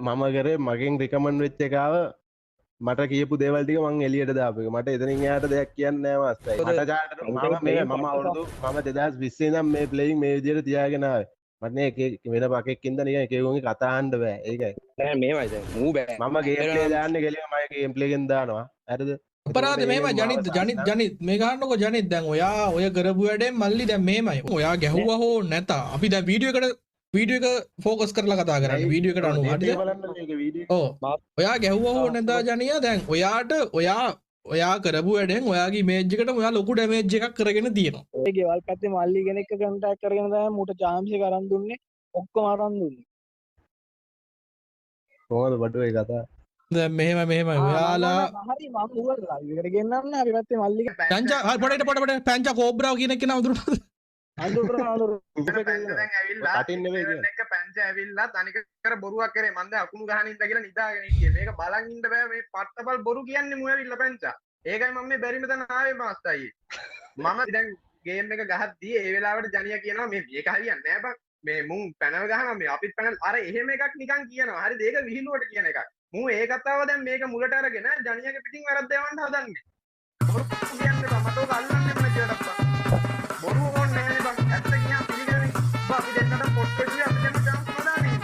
මම කරේ මගෙන් රිකමන්ඩ් වෙච්ච එකාව මට කියපු දේවල් ටික මං එළියට දාපු එක. මට එතනින් එහාට දෙයක් කියන්න නෑ මාස්ටර්. මට චාටට මම අවුරුදු මම 2020 ඉඳන් මේ ප්ලේයින් මේ විදිහට තියාගෙන ආවේ. මට නේ එක වෙන පකෙක්කින්ද නිකන් එක එකෝගේ කතා අහන්න බෑ. ඒකයි. නෑ මේවයි දැන් මූ බෑ. මම ගේම් ප්ලේ දාන්නේ කෙලිම මගේ ගේම් ප්ලේ එකෙන් දානවා. හරිද? අපරාධ මෙහෙමයි ජනිත් මේ ගන්නකො ජනිත් දැන් ඔයා ඔය කරපු වැඩෙන් මල්ලි දැන් මෙහෙමයි. ඔයා ගැහුවා හෝ නැත අපි දැන් වීඩියෝ එක ෆෝකස් කරලා කතා කරන්නේ වීඩියෝ එකට අනුව හරිද? ඔව්. ඔයා ගැහුවා හෝ නැත ජනියා දැන් ඔයා කරපු වැඩෙන් ඔයාගේ ඉමේජ් එකට ඔයා ලොකු ඩැමේජ් එකක් කරගෙන තියෙනවා. ඒ ගෙවල් පැත්තේ මල්ලි කෙනෙක්ව කන්ටැක්ට් කරගෙන තමයි මූට chance එක අරන් දුන්නේ. ඔක්කොම අරන් දුන්නේ. කොහොමද බඩුවේ කතා? දැන් මෙහෙමයි ඔයාලා හරි මම ඌව ලයිව් එකට ගෙන්නන්න අපි පැත්තේ මල්ලි පැංචා හරි පොඩ පැංචා කෝබ්‍රාව කියන එක නම දුන්නා. අඳුර දැන් ඇවිල්ලා කටින් නෙවෙයි කියන්නේ. එක පැංච ඇවිල්ලා තනිකර බොරුවක් කරේ මන්ද අකුණු ගහන ඉඳ කියලා නිදාගෙන ඉන්නේ. මේක බලන් ඉන්න බෑ මේ පට්ටපල් බොරු කියන්නේ මු ඇවිල්ලා පැංචා. ඒකයි මම මේ බැරිම තැන ආවේ මාස්ටර් අයියේ. මම දැන් ගේම් එක ගහද්දී ඒ වෙලාවට ජනියා කියනවා මේ මේක හරියන්නේ නෑ බං. මේ මුන් පැනල් ගහනවා මේ අපිත් පැනල් අර එහෙම එකක් නිකන් කියනවා. හරිද? ඒක විහිළුවට කියන එකක්. මු ඒ කතාව දැන් මේක මුලට අරගෙන ජනියාගේ පිටින් වැරද්ද යවන්න හදන්නේ. බොරු කියන්නේ බං මට ඔක අල්ලන්නේ නැහැ කියලා බං. බොරු ඕනේ නැහැ බං. ඇත්ත කියන් පිළිගන්නේ. බං අපි දෙන්නට පොට් එකේ අපි දෙන්න chance හදාගෙන ඉන්න.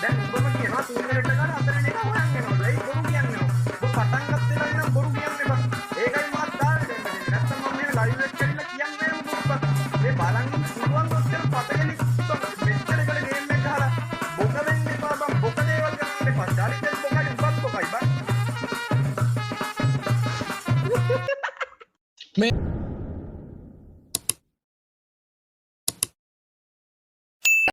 දැන් ඔබම කියනවා තුන් වෙනිට ගාන හතරෙන් එක හොයන් යනවා. ඒ බොරු කියන්නේ. ඔබ පටන් ගත්තේ නම් බොරු කියන්නේ බං. ඒකයි මාත් දාන්නේ දෙන්නේ. නැත්තම් මම මේ ලයිව් එක කරලා කියන්නේ නෑ මොකද බං. මේ බලන් පුළුවන් ඔච්චර පතගෙන මෙච්චර කල ගේම් එක ගහලා බොක වෙන්න එපා බං. බොක දේවල් කරන්න එපා. ඩාලිකල් බොකයි උඹත් බොකයි බං.